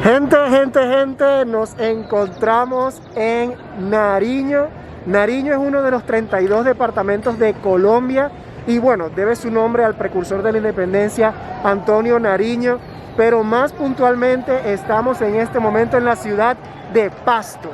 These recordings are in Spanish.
Gente, nos encontramos en Nariño. Nariño es uno de los 32 departamentos de Colombia y bueno, debe su nombre al precursor de la independencia, Antonio Nariño, pero más puntualmente estamos en este momento en la ciudad de Pasto.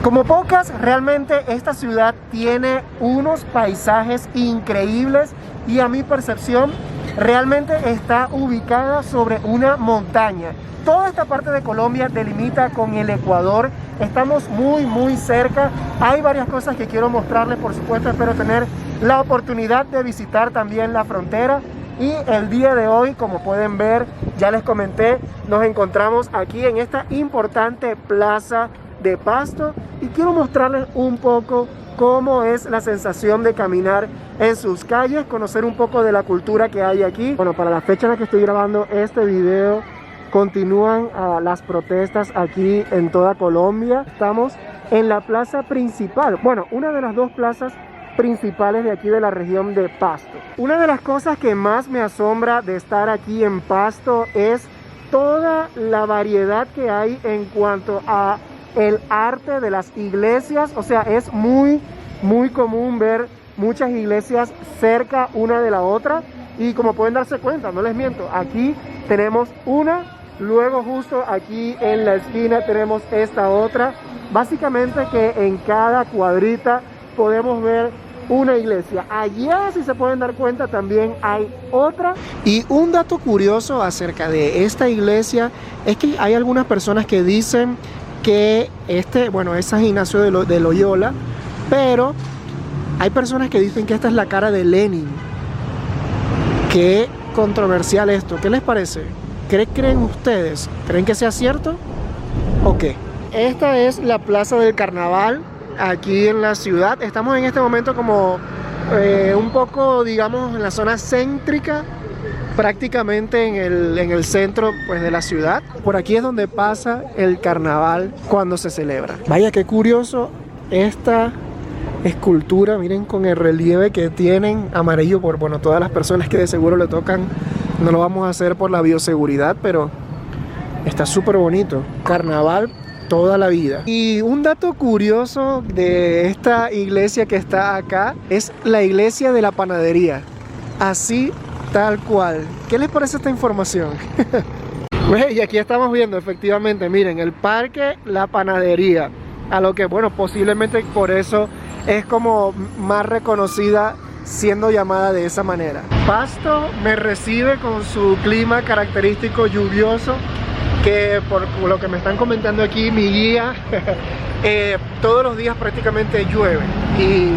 Como pocas, realmente esta ciudad tiene unos paisajes increíbles y a mi percepción realmente está ubicada sobre una montaña. Toda esta parte de Colombia delimita con el Ecuador, estamos muy cerca. Hay varias cosas que quiero mostrarles, por supuesto espero tener la oportunidad de visitar también la frontera. Y el día de hoy, como pueden ver, ya les comenté, nos encontramos aquí en esta importante plaza de Pasto y quiero mostrarles un poco cómo es la sensación de caminar en sus calles, conocer un poco de la cultura que hay aquí. Bueno, para la fecha en la que estoy grabando este video, continúan las protestas aquí en toda Colombia. Estamos en la plaza principal, bueno, una de las dos plazas principales de aquí de la región de Pasto. Una de las cosas que más me asombra de estar aquí en Pasto es toda la variedad que hay en cuanto a el arte de las iglesias. O sea, es muy común ver muchas iglesias cerca una de la otra y como pueden darse cuenta, no les miento, aquí tenemos una, luego justo aquí en la esquina tenemos esta otra, básicamente que en cada cuadrita podemos ver una iglesia. Allá, si se pueden dar cuenta, también hay otra. Y un dato curioso acerca de esta iglesia es que hay algunas personas que dicen que bueno, es San Ignacio de Loyola, pero hay personas que dicen que esta es la cara de Lenin. Qué controversial esto, ¿qué les parece? ¿Qué creen ustedes? ¿Creen que sea cierto o qué? Esta es la Plaza del Carnaval aquí en la ciudad. Estamos en este momento como un poco, digamos, en la zona céntrica, prácticamente en el centro pues, de la ciudad. Por aquí es donde pasa el carnaval cuando se celebra. Vaya, qué curioso esta escultura, miren con el relieve que tienen amarillo por, bueno, todas las personas que de seguro le tocan. No lo vamos a hacer por la bioseguridad, pero está súper bonito. Carnaval toda la vida. Y un dato curioso de esta iglesia que está acá es la iglesia de la panadería. Así tal cual. ¿Qué les parece esta información? Y aquí estamos viendo efectivamente, miren, el parque La Panadería. A lo que, bueno, posiblemente por eso es como más reconocida siendo llamada de esa manera. Pasto me recibe con su clima característico lluvioso, que por lo que me están comentando aquí mi guía, todos los días prácticamente llueve y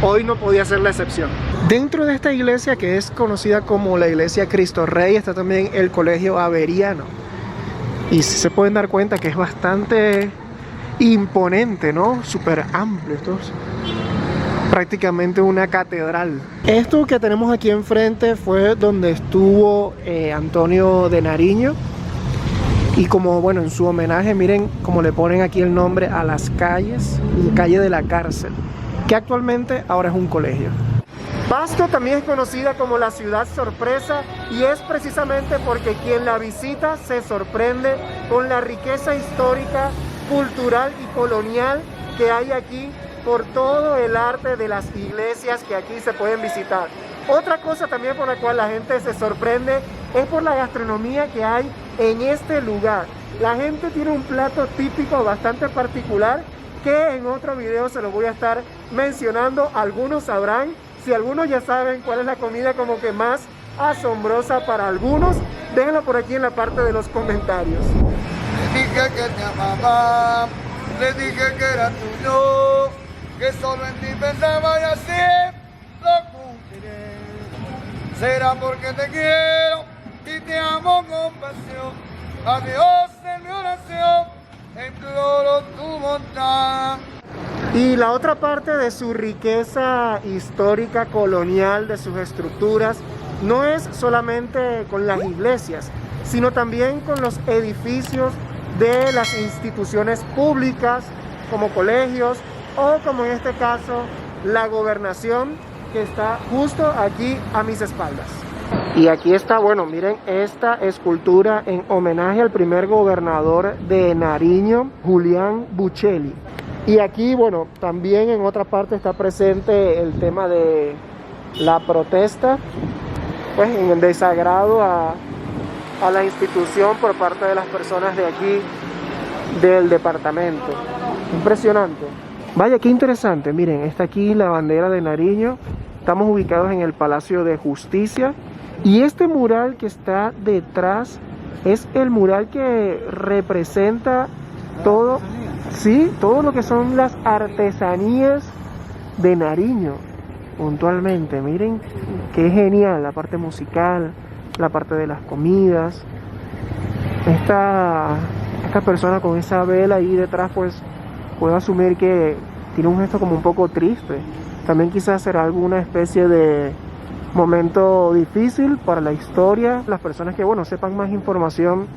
hoy no podía ser la excepción. Dentro de esta iglesia, que es conocida como la iglesia Cristo Rey, está también el colegio Averiano. Y si se pueden dar cuenta que es bastante imponente, ¿no? Súper amplio. Esto es prácticamente una catedral. Esto que tenemos aquí enfrente fue donde estuvo Antonio de Nariño. Y como, bueno, en su homenaje, miren cómo le ponen aquí el nombre a las calles, calle de la cárcel, que actualmente ahora es un colegio. Pasto también es conocida como la ciudad sorpresa y es precisamente porque quien la visita se sorprende con la riqueza histórica, cultural y colonial que hay aquí por todo el arte de las iglesias que aquí se pueden visitar. Otra cosa también por la cual la gente se sorprende es por la gastronomía que hay en este lugar. La gente tiene un plato típico bastante particular que en otro video se lo voy a estar mencionando. Algunos sabrán, si algunos ya saben cuál es la comida como que más asombrosa para algunos, déjenlo por aquí en la parte de los comentarios. Le dije que te amaba, le dije que era tuyo, que solo en ti pensaba y así lo cumpliré. Será porque te quiero y te amo con pasión. A Dios en mi oración imploro tu bondad. Y la otra parte de su riqueza histórica colonial, de sus estructuras, no es solamente con las iglesias, sino también con los edificios de las instituciones públicas, como colegios, o como en este caso la gobernación, que está justo aquí a mis espaldas. Y aquí está, bueno, miren esta escultura en homenaje al primer gobernador de Nariño, Julián Buccelli. Y aquí, bueno, también en otra parte está presente el tema de la protesta, pues en el desagrado a la institución por parte de las personas de aquí, del departamento. Impresionante. Vaya, qué interesante. Miren, está aquí la bandera de Nariño. Estamos ubicados en el Palacio de Justicia. Y este mural que está detrás es el mural que representa todo, sí, todo lo que son las artesanías de Nariño, puntualmente. Miren qué genial, la parte musical, la parte de las comidas. Esta persona con esa vela ahí detrás, pues puedo asumir que tiene un gesto como un poco triste. También quizás será alguna especie de momento difícil para la historia. Las personas que, bueno, sepan más información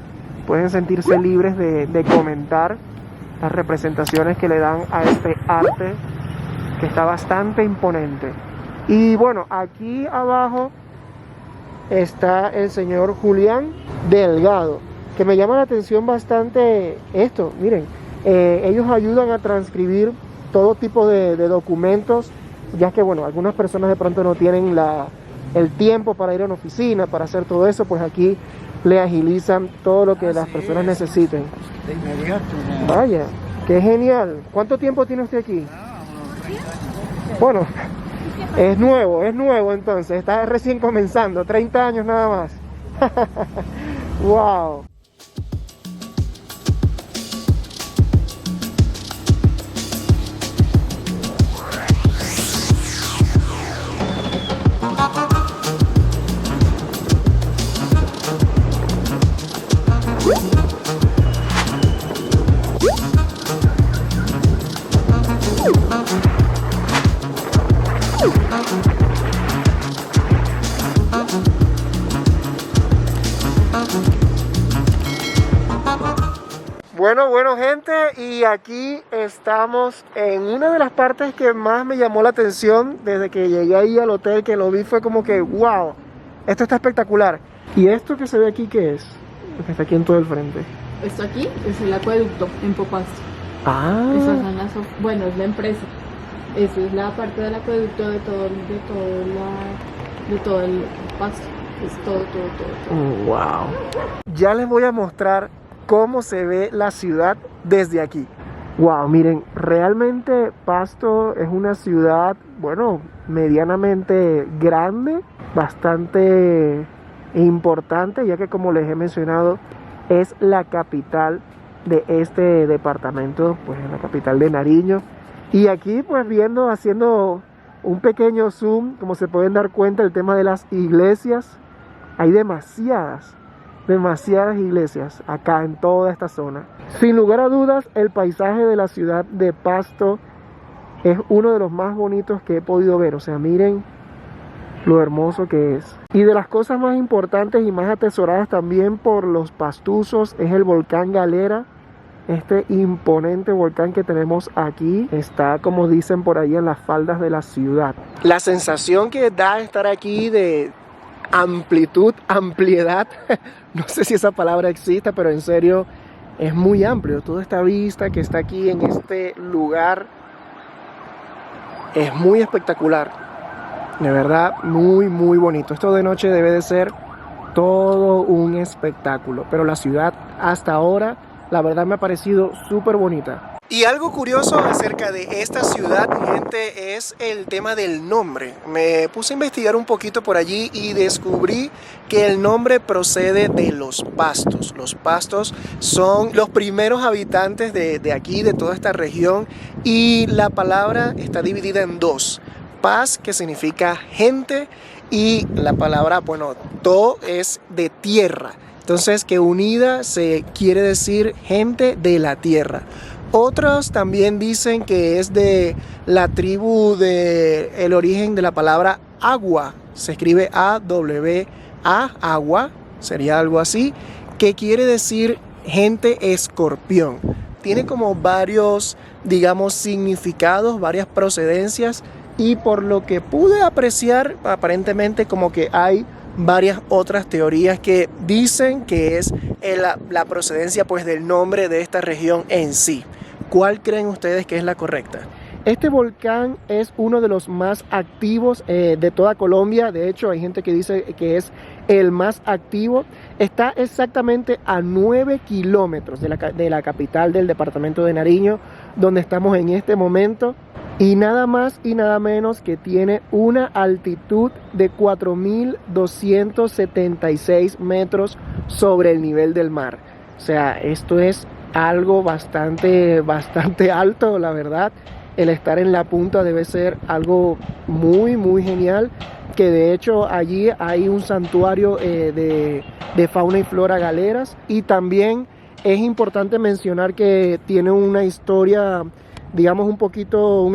pueden sentirse libres de comentar las representaciones que le dan a este arte, que está bastante imponente. Y bueno, aquí abajo está el señor Julián Delgado, que me llama la atención bastante esto. Miren, ellos ayudan a transcribir todo tipo de documentos, ya que, bueno, algunas personas de pronto no tienen el tiempo para ir a una oficina, para hacer todo eso, pues aquí le agilizan todo lo que las personas necesiten. De inmediato. Vaya, qué genial. ¿Cuánto tiempo tiene usted aquí? Bueno, es nuevo entonces, está recién comenzando, 30 años nada más. Wow. Bueno gente, y aquí estamos en una de las partes que más me llamó la atención desde que llegué ahí al hotel, que lo vi, fue como que wow, esto está espectacular. ¿Y esto que se ve aquí qué es? Lo que está aquí en todo el frente. Esto aquí es el acueducto en Popasto. Ah. Esas son las, bueno, es la empresa. Esa es la parte del acueducto de todo el pasto. Es todo. Wow. Ya les voy a mostrar cómo se ve la ciudad desde aquí. Wow, miren, realmente Pasto es una ciudad, bueno, medianamente grande, bastante importante, ya que, como les he mencionado, es la capital de este departamento, pues la capital de Nariño. Y aquí, pues haciendo un pequeño zoom, como se pueden dar cuenta, el tema de las iglesias, hay demasiadas iglesias acá en toda esta zona. Sin lugar a dudas, el paisaje de la ciudad de Pasto es uno de los más bonitos que he podido ver. O sea, miren lo hermoso que es. Y de las cosas más importantes y más atesoradas también por los pastuzos es el volcán Galera. Este imponente volcán que tenemos aquí está, como dicen por ahí, en las faldas de la ciudad. La sensación que da estar aquí de amplitud, ampliedad, no sé si esa palabra existe, pero en serio es muy amplio. Toda esta vista que está aquí en este lugar es muy espectacular, de verdad, muy bonito. Esto de noche debe de ser todo un espectáculo, pero la ciudad hasta ahora, la verdad, me ha parecido súper bonita. Y algo curioso acerca de esta ciudad, gente, es el tema del nombre. Me puse a investigar un poquito por allí y descubrí que el nombre procede de los pastos. Los pastos son los primeros habitantes de aquí, de toda esta región, y la palabra está dividida en dos. Paz, que significa gente, y la palabra, bueno, to es de tierra. Entonces, que unida se quiere decir gente de la tierra. Otros también dicen que es de la tribu el origen de la palabra agua. Se escribe A-W-A, agua, sería algo así, que quiere decir gente escorpión. tiene como varios, digamos, significados, varias procedencias, y por lo que pude apreciar, aparentemente como que hay varias otras teorías que dicen que es la procedencia pues del nombre de esta región en sí. ¿Cuál creen ustedes que es la correcta? Este volcán es uno de los más activos de toda Colombia. De hecho, hay gente que dice que es el más activo. Está exactamente a 9 kilómetros de la capital del departamento de Nariño, donde estamos en este momento. Y nada más y nada menos que tiene una altitud de 4.276 metros sobre el nivel del mar. O sea, esto es algo bastante alto, la verdad. El estar en la punta debe ser algo muy genial, que de hecho allí hay un santuario de fauna y flora galeras, y también es importante mencionar que tiene una historia, digamos un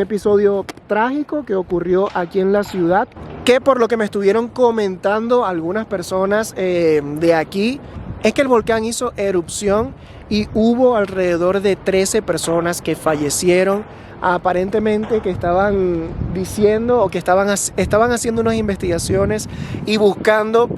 episodio trágico que ocurrió aquí en la ciudad, que por lo que me estuvieron comentando algunas personas de aquí, es que el volcán hizo erupción y hubo alrededor de 13 personas que fallecieron, aparentemente que estaban diciendo o que estaban haciendo unas investigaciones y buscando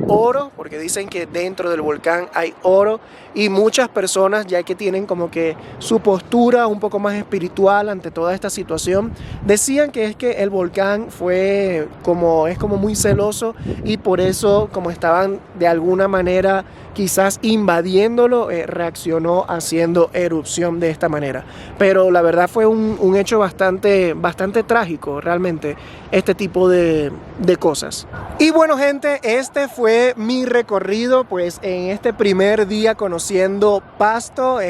oro, porque dicen que dentro del volcán hay oro, y muchas personas, ya que tienen como que su postura un poco más espiritual ante toda esta situación, decían que es que el volcán es como muy celoso, y por eso, como estaban de alguna manera quizás invadiéndolo, reaccionó haciendo erupción de esta manera. Pero la verdad fue un hecho bastante trágico, realmente, este tipo de cosas. Y bueno, gente, este fue mi recorrido pues en este primer día conociendo Pasto.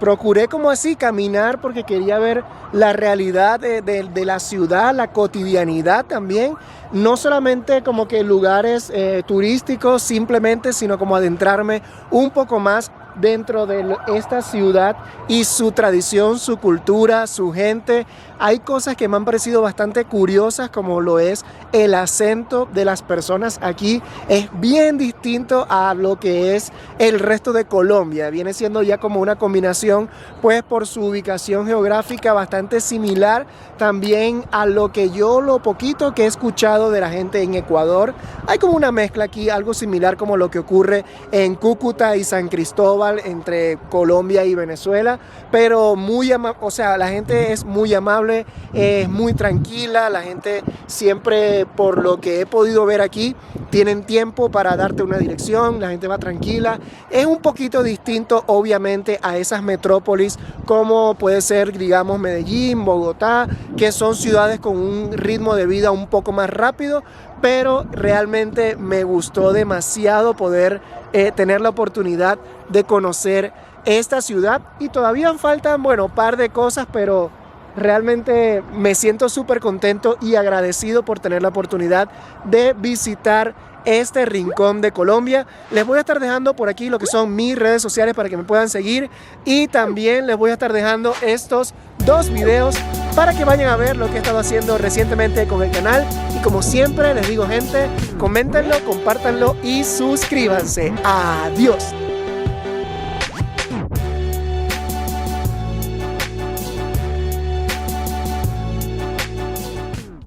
Procuré como así caminar porque quería ver la realidad de la ciudad, la cotidianidad también. No solamente como que lugares turísticos simplemente, sino como adentrarme un poco más dentro de esta ciudad y su tradición, su cultura, su gente. Hay cosas que me han parecido bastante curiosas, como lo es el acento de las personas aquí. Es bien distinto a lo que es el resto de Colombia. Viene siendo ya como una combinación, pues por su ubicación geográfica, bastante similar también a lo poquito que he escuchado de la gente en Ecuador. Hay como una mezcla aquí, algo similar como lo que ocurre en Cúcuta y San Cristóbal, entre Colombia y Venezuela, pero o sea, la gente es muy amable, es muy tranquila. La gente siempre, por lo que he podido ver aquí, tienen tiempo para darte una dirección, la gente va tranquila. Es un poquito distinto, obviamente, a esas metrópolis como puede ser, digamos, Medellín, Bogotá, que son ciudades con un ritmo de vida un poco más rápido, pero realmente me gustó demasiado poder tener la oportunidad de conocer esta ciudad. Y todavía faltan, bueno, par de cosas, pero realmente me siento súper contento y agradecido por tener la oportunidad de visitar este rincón de Colombia. Les voy a estar dejando por aquí lo que son mis redes sociales para que me puedan seguir, y también les voy a estar dejando estos 2 videos para que vayan a ver lo que he estado haciendo recientemente con el canal. Y como siempre les digo, gente, coméntenlo, compártanlo y suscríbanse. Adiós.